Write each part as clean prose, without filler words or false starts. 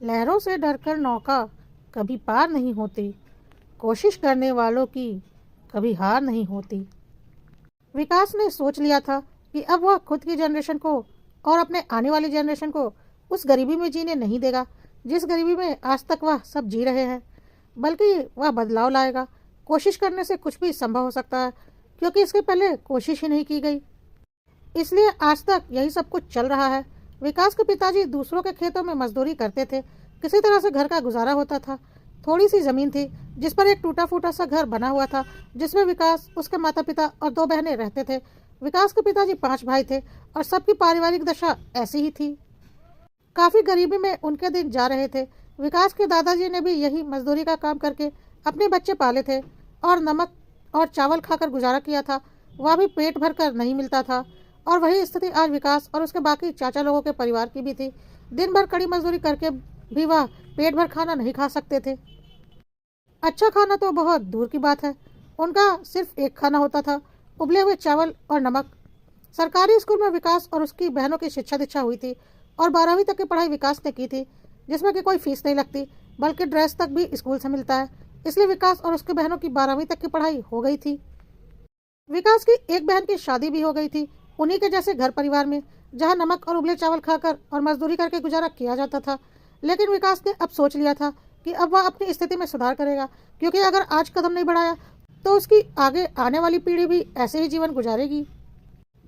लहरों से डरकर नौका कभी पार नहीं होती, कोशिश करने वालों की कभी हार नहीं होती। विकास ने सोच लिया था कि अब वह खुद की जनरेशन को और अपने आने वाली जनरेशन को उस गरीबी में जीने नहीं देगा जिस गरीबी में आज तक वह सब जी रहे हैं, बल्कि वह बदलाव लाएगा। कोशिश करने से कुछ भी संभव हो सकता है, क्योंकि इसके पहले कोशिश ही नहीं की गई, इसलिए आज तक यही सब कुछ चल रहा है। विकास के पिताजी दूसरों के खेतों में मजदूरी करते थे, किसी तरह से घर का गुजारा होता था। थोड़ी सी जमीन थी जिस पर एक टूटा फूटा सा घर बना हुआ था, जिसमें विकास, उसके माता पिता और दो बहनें रहते थे। विकास के पिताजी 5 भाई थे और सबकी पारिवारिक दशा ऐसी ही थी। काफी गरीबी में उनके दिन जा रहे थे। विकास के दादाजी ने भी यही मजदूरी का काम करके अपने बच्चे पाले थे और नमक और चावल खाकर गुजारा किया था। वह भी पेट भर कर नहीं मिलता था। और वही स्थिति आज विकास और उसके बाकी चाचा लोगों के परिवार की भी थी। दिन भर कड़ी मजदूरी करके भी वह पेट भर खाना नहीं खा सकते थे। अच्छा खाना तो बहुत दूर की बात है, उनका सिर्फ एक खाना होता था, उबले हुए चावल और नमक। सरकारी स्कूल में विकास और उसकी बहनों की शिक्षा दीक्षा हुई थी और 12वीं तक की पढ़ाई विकास ने की थी, जिसमें कि कोई फीस नहीं लगती, बल्कि ड्रेस तक भी स्कूल से मिलता है। इसलिए विकास और उसकी बहनों की 12वीं तक की पढ़ाई हो गई थी। विकास की एक बहन की शादी भी हो गई थी, उन्हीं के जैसे घर परिवार में, जहां नमक और उबले चावल खाकर और मजदूरी करके गुजारा किया जाता था। लेकिन विकास ने अब सोच लिया था कि अब वह अपनी स्थिति में सुधार करेगा, क्योंकि अगर आज कदम नहीं बढ़ाया तो उसकी आगे आने वाली पीढ़ी भी ऐसे ही जीवन गुजारेगी।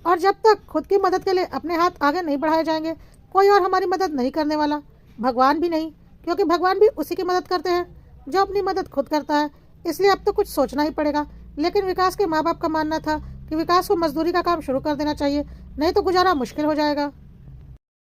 और जब तक खुद की मदद के लिए अपने हाथ आगे नहीं बढ़ाए जाएंगे, कोई और हमारी मदद नहीं करने वाला, भगवान भी नहीं, क्योंकि भगवान भी उसी की मदद करते हैं जो अपनी मदद खुद करता है। इसलिए अब तो कुछ सोचना ही पड़ेगा। लेकिन विकास के माँ बाप का मानना था कि विकास को मजदूरी का काम शुरू कर देना चाहिए, नहीं तो गुजारा मुश्किल हो जाएगा।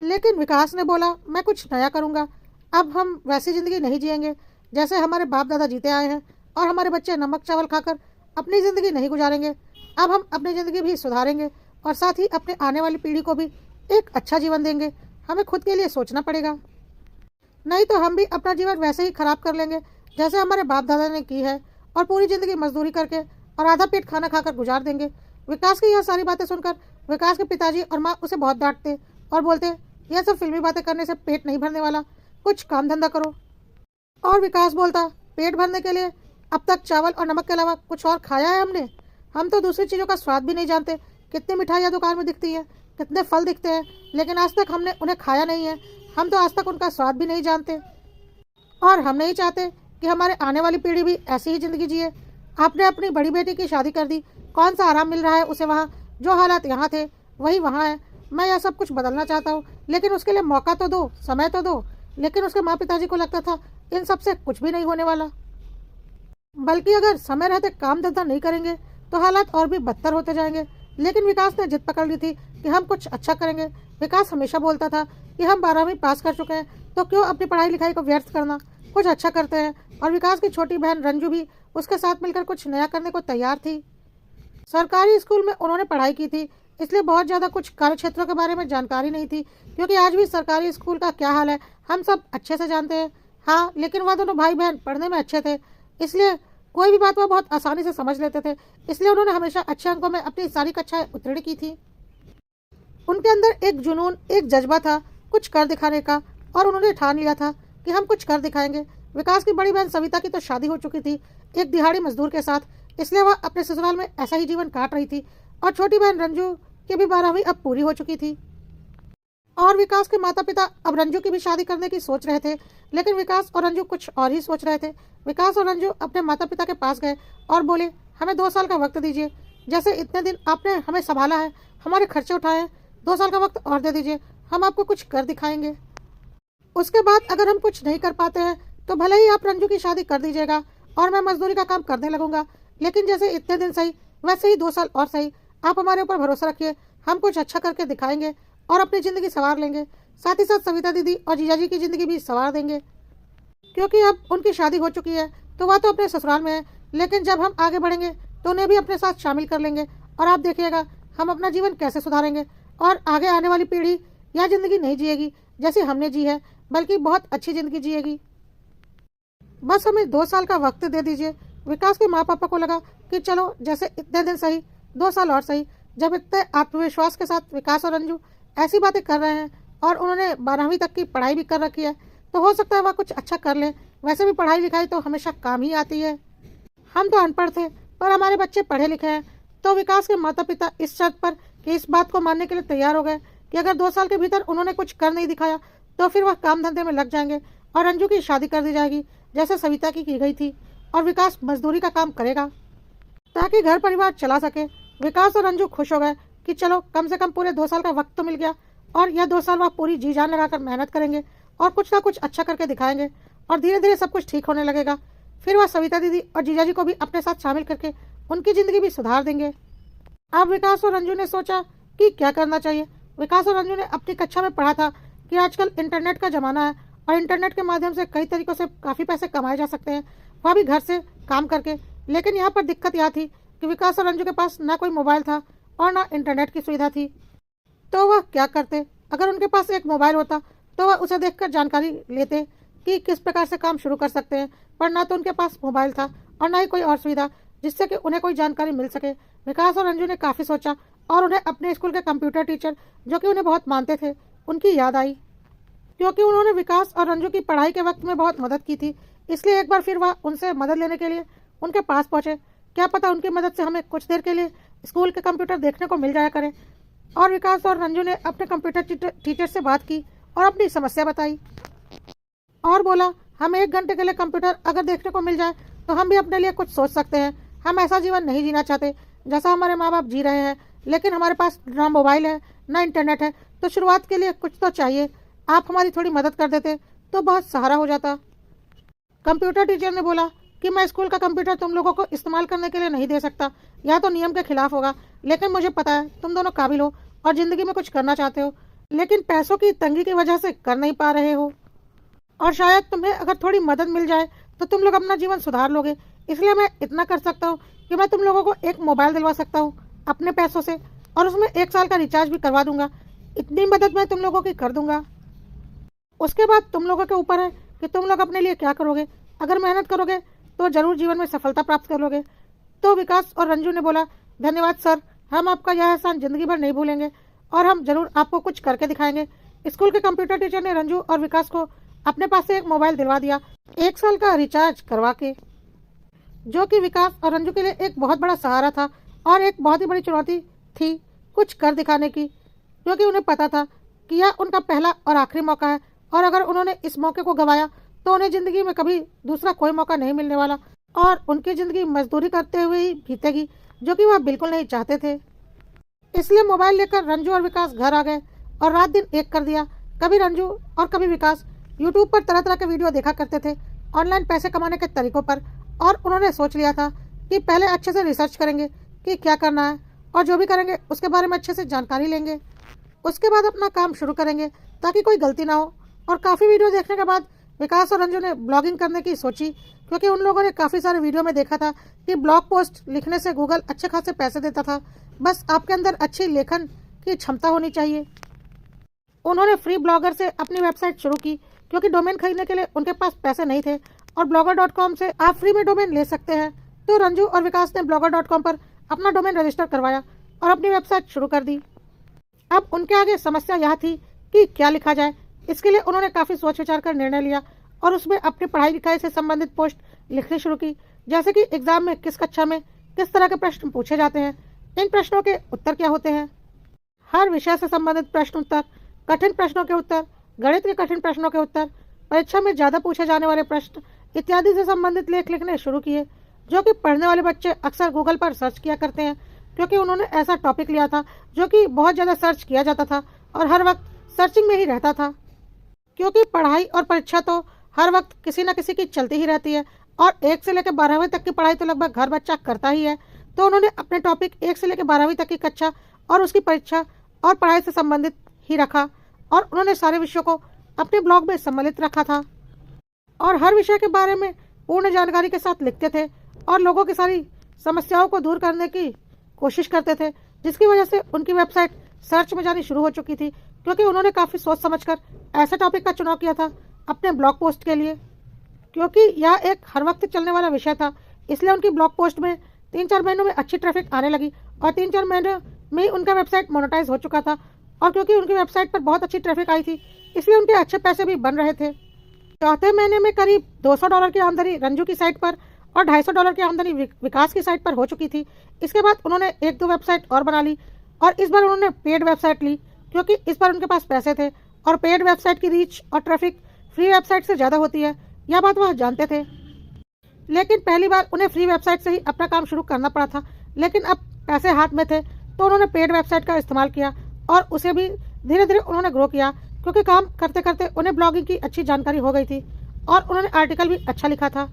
लेकिन विकास ने बोला, मैं कुछ नया करूंगा। अब हम वैसी जिंदगी नहीं जिएंगे जैसे हमारे बाप दादा जीते आए हैं, और हमारे बच्चे नमक चावल खाकर अपनी जिंदगी नहीं गुजारेंगे। अब हम अपनी जिंदगी भी सुधारेंगे और साथ ही अपने आने वाली पीढ़ी को भी एक अच्छा जीवन देंगे। हमें खुद के लिए सोचना पड़ेगा, नहीं तो हम भी अपना जीवन वैसे ही खराब कर लेंगे जैसे हमारे बाप दादा ने की है, और पूरी जिंदगी मजदूरी करके और आधा पेट खाना खाकर गुजार देंगे। विकास की यह सारी बातें सुनकर विकास के पिताजी और माँ उसे बहुत डांटते और बोलते, यह सब फिल्मी बातें करने से पेट नहीं भरने वाला, कुछ काम धंधा करो। और विकास बोलता, पेट भरने के लिए अब तक चावल और नमक के अलावा कुछ और खाया है हमने? हम तो दूसरी चीज़ों का स्वाद भी नहीं जानते। कितनी मिठाइयाँ दुकान में दिखती हैं, कितने फल दिखते हैं, लेकिन आज तक हमने उन्हें खाया नहीं है। हम तो आज तक उनका स्वाद भी नहीं जानते, और हम नहीं चाहते कि हमारे आने वाली पीढ़ी भी ऐसी ही जिंदगी जिए। आपने अपनी बड़ी बेटी की शादी कर दी, कौन सा आराम मिल रहा है उसे वहाँ? जो हालात यहाँ थे वही वहाँ है। मैं यह सब कुछ बदलना चाहता हूँ, लेकिन उसके लिए मौका तो दो, समय तो दो। लेकिन उसके माँ पिताजी को लगता था इन सब से कुछ भी नहीं होने वाला, बल्कि अगर समय रहते काम धंधा नहीं करेंगे तो हालात और भी बदतर होते जाएंगे। लेकिन विकास ने जिद पकड़ ली थी कि हम कुछ अच्छा करेंगे। विकास हमेशा बोलता था कि हम 12वीं पास कर चुके हैं, तो क्यों अपनी पढ़ाई लिखाई को व्यर्थ करना, कुछ अच्छा करते हैं। और विकास की छोटी बहन रंजू भी उसके साथ मिलकर कुछ नया करने को तैयार थी। सरकारी स्कूल में उन्होंने पढ़ाई की थी, इसलिए बहुत ज़्यादा कुछ कार्य क्षेत्रों के बारे में जानकारी नहीं थी, क्योंकि आज भी सरकारी स्कूल का क्या हाल है हम सब अच्छे से जानते हैं। हाँ, लेकिन वह दोनों भाई बहन पढ़ने में अच्छे थे, इसलिए कोई भी बात वह बहुत आसानी से समझ लेते थे। इसलिए उन्होंने हमेशा अच्छे अंकों में अपनी सारी कक्षाएं उत्तीर्ण की थी। उनके अंदर एक जुनून, एक जज्बा था कुछ कर दिखाने का, और उन्होंने ठान लिया था कि हम कुछ कर दिखाएंगे। विकास की बड़ी बहन सविता की तो शादी हो चुकी थी एक दिहाड़ी मजदूर के साथ, इसलिए वह अपने ससुराल में ऐसा ही जीवन काट रही थी। और छोटी बहन रंजू की भी 12वीं अब पूरी हो चुकी थी। और विकास के माता पिता अब रंजू की भी शादी करने की सोच रहे थे, लेकिन विकास और रंजू कुछ और ही सोच रहे थे। विकास और रंजू अपने माता पिता के पास गए और बोले, हमें 2 साल का वक्त दीजिए। जैसे इतने दिन आपने हमें संभाला है, हमारे खर्चे उठाए हैं, 2 साल का वक्त और दे दीजिए, हम आपको कुछ कर दिखाएंगे। उसके बाद अगर हम कुछ नहीं कर पाते हैं तो भले ही आप रंजू की शादी कर दीजिएगा और मैं मजदूरी का काम करने लगूंगा, लेकिन जैसे इतने दिन सही वैसे ही 2 साल और सही। आप हमारे ऊपर भरोसा रखिए, हम कुछ अच्छा करके दिखाएंगे और अपनी ज़िंदगी संवार लेंगे। साथ ही साथ सविता दीदी और जीजाजी की ज़िंदगी भी संवार देंगे, क्योंकि अब उनकी शादी हो चुकी है तो वह तो अपने ससुराल में है, लेकिन जब हम आगे बढ़ेंगे तो उन्हें भी अपने साथ शामिल कर लेंगे। और आप देखिएगा हम अपना जीवन कैसे सुधारेंगे, और आगे आने वाली पीढ़ी यह ज़िंदगी नहीं जिएगी जैसे हमने जी है, बल्कि बहुत अच्छी ज़िंदगी जिएगी। बस हमें 2 साल का वक्त दे दीजिए। विकास के माँ पापा को लगा कि चलो जैसे इतने दिन सही, 2 साल और सही। जब इतने आत्मविश्वास के साथ विकास और रंजू ऐसी बातें कर रहे हैं और उन्होंने 12वीं तक की पढ़ाई भी कर रखी है, तो हो सकता है वह कुछ अच्छा कर ले। वैसे भी पढ़ाई लिखाई तो हमेशा काम ही आती है। हम तो अनपढ़ थे पर हमारे बच्चे पढ़े लिखे हैं। तो विकास के माता पिता इस शर्त पर कि इस बात को मानने के लिए तैयार हो गए कि अगर 2 साल के भीतर उन्होंने कुछ कर नहीं दिखाया तो फिर वह काम धंधे में लग जाएंगे और अंजू की शादी कर दी जाएगी जैसे सविता की गई थी, और विकास मजदूरी का काम करेगा ताकि घर परिवार चला सके। विकास और अंजू खुश हो गए कि चलो कम से कम पूरे 2 साल का वक्त तो मिल गया, और यह 2 साल वह पूरी जी जान लगाकर मेहनत करेंगे और कुछ ना कुछ अच्छा करके दिखाएंगे और धीरे धीरे सब कुछ ठीक होने लगेगा। फिर वह सविता दीदी और जीजाजी को भी अपने साथ शामिल करके उनकी जिंदगी भी सुधार देंगे। अब विकास और अंजू ने सोचा कि क्या करना चाहिए। विकास और अंजू ने अपनी कक्षा में पढ़ा था कि आजकल इंटरनेट का जमाना है और इंटरनेट के माध्यम से कई तरीकों से काफ़ी पैसे कमाए जा सकते हैं, वह भी घर से काम करके। लेकिन यहाँ पर दिक्कत यह थी कि विकास और अंजू के पास ना कोई मोबाइल था और ना इंटरनेट की सुविधा थी। तो वह क्या करते? अगर उनके पास एक मोबाइल होता तो वह उसे देखकर जानकारी लेते कि किस प्रकार से काम शुरू कर सकते हैं, पर ना तो उनके पास मोबाइल था और ना ही कोई और सुविधा जिससे कि उन्हें कोई जानकारी मिल सके। विकास और अंजू ने काफ़ी सोचा और उन्हें अपने स्कूल के कंप्यूटर टीचर, जो कि उन्हें बहुत मानते थे, उनकी याद आई, क्योंकि उन्होंने विकास और अंजू की पढ़ाई के वक्त में बहुत मदद की थी। इसलिए एक बार फिर वह उनसे मदद लेने के लिए उनके पास पहुंचे। क्या पता उनकी मदद से हमें कुछ देर के लिए स्कूल के कंप्यूटर देखने को मिल जाया करे। और विकास और अंजू ने अपने कंप्यूटर टीचर से बात की और अपनी समस्या बताई और बोला, हम 1 घंटे के लिए कंप्यूटर अगर देखने को मिल जाए तो हम भी अपने लिए कुछ सोच सकते हैं। हम ऐसा जीवन नहीं जीना चाहते जैसा हमारे माँ बाप जी रहे हैं, लेकिन हमारे पास ना मोबाइल है ना इंटरनेट है, तो शुरुआत के लिए कुछ तो चाहिए। आप हमारी थोड़ी मदद कर देते तो बहुत सहारा हो जाता। कंप्यूटर टीचर ने बोला कि मैं स्कूल का कंप्यूटर तुम लोगों को इस्तेमाल करने के लिए नहीं दे सकता, यह तो नियम के खिलाफ होगा। लेकिन मुझे पता है तुम दोनों काबिल हो और ज़िंदगी में कुछ करना चाहते हो, लेकिन पैसों की तंगी की वजह से कर नहीं पा रहे हो, और शायद तुम्हें अगर थोड़ी मदद मिल जाए तो तुम लोग अपना जीवन सुधार लोगे। इसलिए मैं इतना कर सकता हूँ कि मैं तुम लोगों को एक मोबाइल दिलवा सकता हूँ अपने पैसों से, और उसमें 1 साल का रिचार्ज भी करवा दूंगा। इतनी मदद मैं तुम लोगों की कर दूंगा। उसके बाद तुम लोगों के ऊपर है कि तुम लोग अपने लिए क्या करोगे। अगर मेहनत करोगे तो जरूर जीवन में सफलता प्राप्त करोगे। तो विकास और रंजू ने बोला, धन्यवाद सर, हम आपका यह एहसान जिंदगी भर नहीं भूलेंगे और हम जरूर आपको कुछ करके दिखाएंगे। स्कूल के कंप्यूटर टीचर ने रंजू और विकास को अपने पास से एक मोबाइल दिलवा दिया, 1 साल का रिचार्ज करवा के, जो कि विकास और रंजू के लिए एक बहुत बड़ा सहारा था और एक बहुत ही बड़ी चुनौती थी कुछ कर दिखाने की, क्योंकि उन्हें पता था कि यह उनका पहला और आखिरी मौका है, और अगर उन्होंने इस मौके को गंवाया तो उन्हें ज़िंदगी में कभी दूसरा कोई मौका नहीं मिलने वाला, और उनकी ज़िंदगी मजदूरी करते हुए ही बीतेगी, जो कि वह बिल्कुल नहीं चाहते थे। इसलिए मोबाइल लेकर रंजू और विकास घर आ गए और रात दिन एक कर दिया। कभी रंजू और कभी विकास यूट्यूब पर तरह तरह के वीडियो देखा करते थे ऑनलाइन पैसे कमाने के तरीकों पर, और उन्होंने सोच लिया था कि पहले अच्छे से रिसर्च करेंगे कि क्या करना है, और जो भी करेंगे उसके बारे में अच्छे से जानकारी लेंगे। उसके बाद अपना काम शुरू करेंगे ताकि कोई गलती ना हो। और काफ़ी वीडियो देखने के बाद विकास और रंजू ने ब्लॉगिंग करने की सोची, क्योंकि उन लोगों ने काफ़ी सारे वीडियो में देखा था कि ब्लॉग पोस्ट लिखने से गूगल अच्छे खासे पैसे देता था, बस आपके अंदर अच्छी लेखन की क्षमता होनी चाहिए। उन्होंने फ्री ब्लॉगर से अपनी वेबसाइट शुरू की, क्योंकि डोमेन खरीदने के लिए उनके पास पैसे नहीं थे, और blogger.com से आप फ्री में डोमेन ले सकते हैं। तो रंजू और विकास ने blogger.com पर अपना डोमेन रजिस्टर करवाया और अपनी वेबसाइट शुरू कर दी। अब उनके आगे समस्या यह थी कि क्या लिखा जाए। इसके लिए उन्होंने काफ़ी सोच विचार कर निर्णय लिया और उसमें अपनी पढ़ाई लिखाई से संबंधित पोस्ट लिखनी शुरू की, जैसे कि एग्जाम में किस कक्षा में किस तरह के प्रश्न पूछे जाते हैं, इन प्रश्नों के उत्तर क्या होते हैं, हर विषय से संबंधित प्रश्न उत्तर, कठिन प्रश्नों के उत्तर, गणित के कठिन प्रश्नों के उत्तर, परीक्षा में ज़्यादा पूछे जाने वाले प्रश्न इत्यादि से संबंधित लेख लिखने शुरू किए, जो कि पढ़ने वाले बच्चे अक्सर गूगल पर सर्च किया करते हैं, क्योंकि उन्होंने ऐसा टॉपिक लिया था जो कि बहुत ज़्यादा सर्च किया जाता था और हर वक्त सर्चिंग में ही रहता था, क्योंकि पढ़ाई और परीक्षा तो हर वक्त किसी न किसी की चलती ही रहती है, और 1 से लेकर 12वीं तक की पढ़ाई तो लगभग हर बच्चा करता ही है। तो उन्होंने अपने टॉपिक 1 से लेकर 12वीं तक की कक्षा और उसकी परीक्षा और पढ़ाई से संबंधित ही रखा, और उन्होंने सारे विषयों को अपने ब्लॉग में सम्मिलित रखा था और हर विषय के बारे में पूर्ण जानकारी के साथ लिखते थे और लोगों की सारी समस्याओं को दूर करने की कोशिश करते थे, जिसकी वजह से उनकी वेबसाइट सर्च में जानी शुरू हो चुकी थी, क्योंकि उन्होंने काफ़ी सोच समझकर ऐसे टॉपिक का चुनाव किया था अपने ब्लॉग पोस्ट के लिए, क्योंकि यह एक हर वक्त चलने वाला विषय था। इसलिए उनकी ब्लॉग पोस्ट में 3-4 महीनों में अच्छी ट्रैफिक आने लगी और 3-4 महीनों में ही उनका वेबसाइट मोनेटाइज हो चुका था, और क्योंकि उनकी वेबसाइट पर बहुत अच्छी ट्रैफिक आई थी इसलिए उनके अच्छे पैसे भी बन रहे थे। चौथे महीने में करीब $200 की आमदनी रंजू की साइट पर और $250 की आमदनी विकास की साइट पर हो चुकी थी। इसके बाद उन्होंने एक दो वेबसाइट और बना ली और इस बार उन्होंने पेड वेबसाइट ली, क्योंकि इस बार उनके पास पैसे थे और पेड वेबसाइट की रीच और ट्रैफिक फ्री वेबसाइट से ज़्यादा होती है, यह बात वह जानते थे। लेकिन पहली बार उन्हें फ्री वेबसाइट से ही अपना काम शुरू करना पड़ा था, लेकिन अब पैसे हाथ में थे तो उन्होंने पेड वेबसाइट का इस्तेमाल किया और उसे भी धीरे धीरे उन्होंने ग्रो किया, क्योंकि काम करते करते उन्हें ब्लॉगिंग की अच्छी जानकारी हो गई थी और उन्होंने आर्टिकल भी अच्छा लिखा था।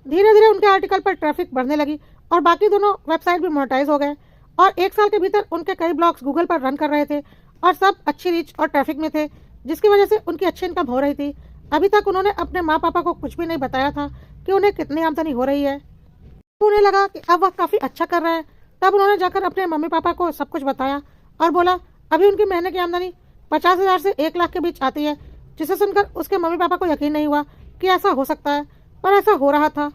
धीरे धीरे उनके आर्टिकल पर ट्रैफिक बढ़ने लगी और बाकी दोनों वेबसाइट भी मोनेटाइज हो गए और 1 साल के भीतर उनके कई ब्लॉग्स गूगल पर रन कर रहे थे और सब अच्छी रीच और ट्रैफिक में थे, जिसकी वजह से उनकी अच्छी इनकम हो रही थी। अभी तक उन्होंने अपने माँ पापा को कुछ भी नहीं बताया था कि उन्हें कितनी आमदनी हो रही है। तो उन्हें लगा कि अब वह काफ़ी अच्छा कर रहे हैं, तब उन्होंने जाकर अपने मम्मी पापा को सब कुछ बताया और बोला अभी उनकी महीने की आमदनी 50,000 से 1 लाख के बीच आती है, जिसे सुनकर उसके मम्मी पापा को यकीन नहीं हुआ कि ऐसा हो सकता है, पर ऐसा हो रहा था।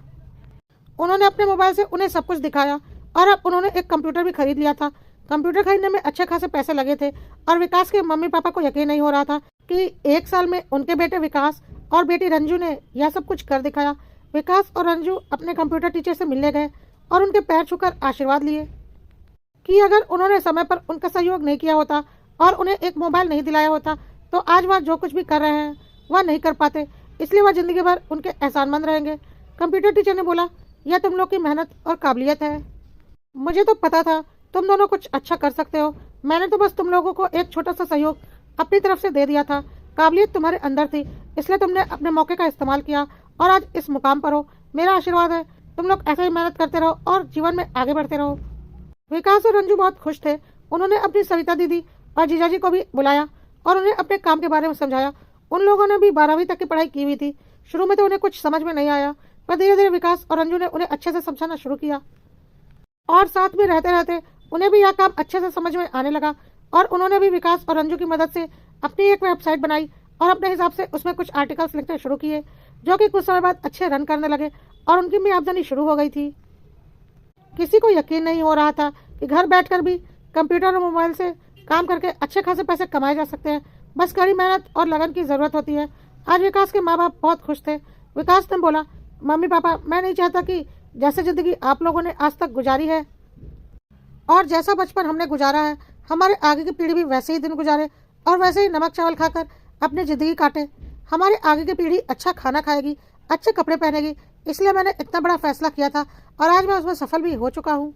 उन्होंने अपने मोबाइल से उन्हें सब कुछ दिखाया और अब उन्होंने एक कंप्यूटर भी खरीद लिया था। कंप्यूटर खरीदने में अच्छे खासे पैसे लगे थे और विकास के मम्मी पापा को यकीन नहीं हो रहा था कि 1 साल में उनके बेटे विकास और बेटी रंजू ने यह सब कुछ कर दिखाया। विकास और रंजू अपने कंप्यूटर टीचर से मिलने गए और उनके पैर छूकर आशीर्वाद लिए कि अगर उन्होंने समय पर उनका सहयोग नहीं किया होता और उन्हें एक मोबाइल नहीं दिलाया होता तो आज वह जो कुछ भी कर रहे हैं वह नहीं कर पाते, इसलिए वह जिंदगी भर उनके एहसानमंद रहेंगे। कंप्यूटर टीचर ने बोला यह तुम लोग की मेहनत और काबिलियत है, मुझे तो पता था तुम दोनों कुछ अच्छा कर सकते हो, मैंने तो बस तुम लोगों को एक छोटा सा सहयोग अपनी तरफ से दे दिया था। काबिलियत तुम्हारे अंदर थी, इसलिए तुमने अपने मौके का इस्तेमाल किया और आज इस मुकाम पर हो। मेरा आशीर्वाद है तुम लोग ऐसे ही मेहनत करते रहो और जीवन में आगे बढ़ते रहो। विकास और रंजू बहुत खुश थे। उन्होंने अपनी सविता दीदी और जीजाजी को भी बुलाया और उन्हें अपने काम के बारे में समझाया। उन लोगों ने भी 12वीं तक की पढ़ाई की हुई थी। शुरू में तो उन्हें कुछ समझ में नहीं आया, पर धीरे धीरे विकास और रंजू ने उन्हें अच्छे से समझाना शुरू किया और साथ में रहते रहते उन्हें भी यह काम अच्छे से समझ में आने लगा और उन्होंने भी विकास और रंजू की मदद से अपनी एक वेबसाइट बनाई और अपने हिसाब से उसमें कुछ आर्टिकल्स लिखने शुरू किए, जो कि कुछ समय बाद अच्छे रन करने लगे और उनकी भी आमदनी शुरू हो गई थी। किसी को यकीन नहीं हो रहा था कि घर बैठकर भी कंप्यूटर और मोबाइल से काम करके अच्छे खासे पैसे कमाए जा सकते हैं, बस कड़ी मेहनत और लगन की ज़रूरत होती है। आज विकास के माँ बाप बहुत खुश थे। विकास ने बोला मम्मी पापा, मैं नहीं चाहता कि जैसे ज़िंदगी आप लोगों ने आज तक गुजारी है और जैसा बचपन हमने गुजारा है, हमारे आगे की पीढ़ी भी वैसे ही दिन गुजारे और वैसे ही नमक चावल खाकर अपनी ज़िंदगी काटे। हमारे आगे की पीढ़ी अच्छा खाना खाएगी, अच्छे कपड़े पहनेगी, इसलिए मैंने इतना बड़ा फैसला किया था और आज मैं उसमें सफल भी हो चुका हूँ।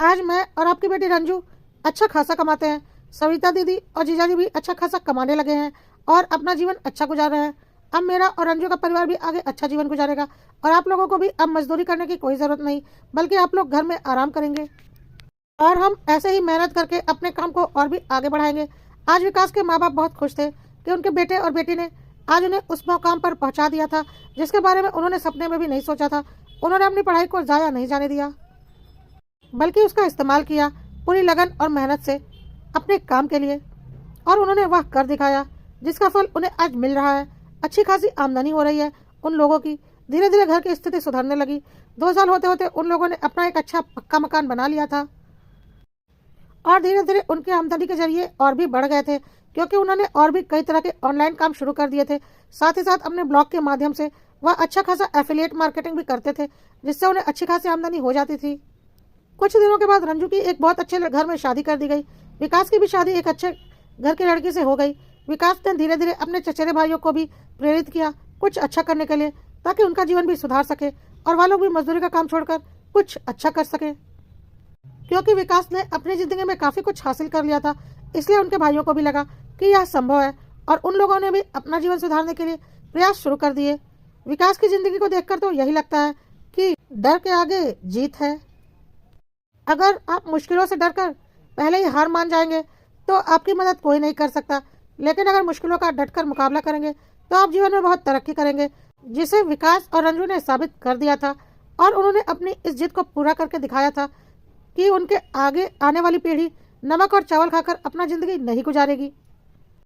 आज मैं और आपकी बेटी रंजू अच्छा खासा कमाते हैं, सविता दीदी और जीजाजी भी अच्छा खासा कमाने लगे हैं और अपना जीवन अच्छा गुजार रहे हैं। अब मेरा और रंजू का परिवार भी आगे अच्छा जीवन गुजारेगा और आप लोगों को भी अब मजदूरी करने की कोई ज़रूरत नहीं, बल्कि आप लोग घर में आराम करेंगे और हम ऐसे ही मेहनत करके अपने काम को और भी आगे बढ़ाएंगे। आज विकास के माँ बाप बहुत खुश थे कि उनके बेटे और बेटी ने आज उन्हें उस मुकाम पर पहुँचा दिया था जिसके बारे में उन्होंने सपने में भी नहीं सोचा था। उन्होंने अपनी पढ़ाई को ज़ाया नहीं जाने दिया, बल्कि उसका इस्तेमाल किया पूरी लगन और मेहनत से अपने काम के लिए और उन्होंने वह कर दिखाया जिसका फल उन्हें आज मिल रहा है। अच्छी खासी आमदनी हो रही है उन लोगों की। धीरे धीरे घर की स्थिति सुधरने लगी। 2 साल होते होते उन लोगों ने अपना एक अच्छा पक्का मकान बना लिया था और धीरे धीरे उनकी आमदनी के जरिए और भी बढ़ गए थे, क्योंकि उन्होंने और भी कई तरह के ऑनलाइन काम शुरू कर दिए थे। साथ ही साथ अपने ब्लॉग के माध्यम से वह अच्छा खासा एफिलिएट मार्केटिंग भी करते थे, जिससे उन्हें अच्छी खासी आमदनी हो जाती थी। कुछ दिनों के बाद रंजू की एक बहुत अच्छे घर में शादी कर दी गई। विकास की भी शादी एक अच्छे घर की लड़की से हो गई। विकास ने धीरे धीरे अपने चचेरे भाइयों को भी प्रेरित किया कुछ अच्छा करने के लिए, ताकि उनका जीवन भी सुधार सके और वह लोग भी मजदूरी का काम छोड़कर कुछ अच्छा कर सके। क्योंकि विकास ने अपनी जिंदगी में काफ़ी कुछ हासिल कर लिया था, इसलिए उनके भाइयों को भी लगा कि यह संभव है और उन लोगों ने भी अपना जीवन सुधारने के लिए प्रयास शुरू कर दिए। विकास की जिंदगी को देखकर तो यही लगता है कि डर के आगे जीत है। अगर आप मुश्किलों से डरकर पहले ही हार मान जाएंगे तो आपकी मदद कोई नहीं कर सकता, लेकिन अगर मुश्किलों का डटकर मुकाबला करेंगे तो आप जीवन में बहुत तरक्की करेंगे, जिसे विकास और रंजू ने साबित कर दिया था। और उन्होंने अपनी इस जिद को पूरा करके दिखाया था कि उनके आगे आने वाली पीढ़ी नमक और चावल खाकर अपना जिंदगी नहीं गुजारेगी।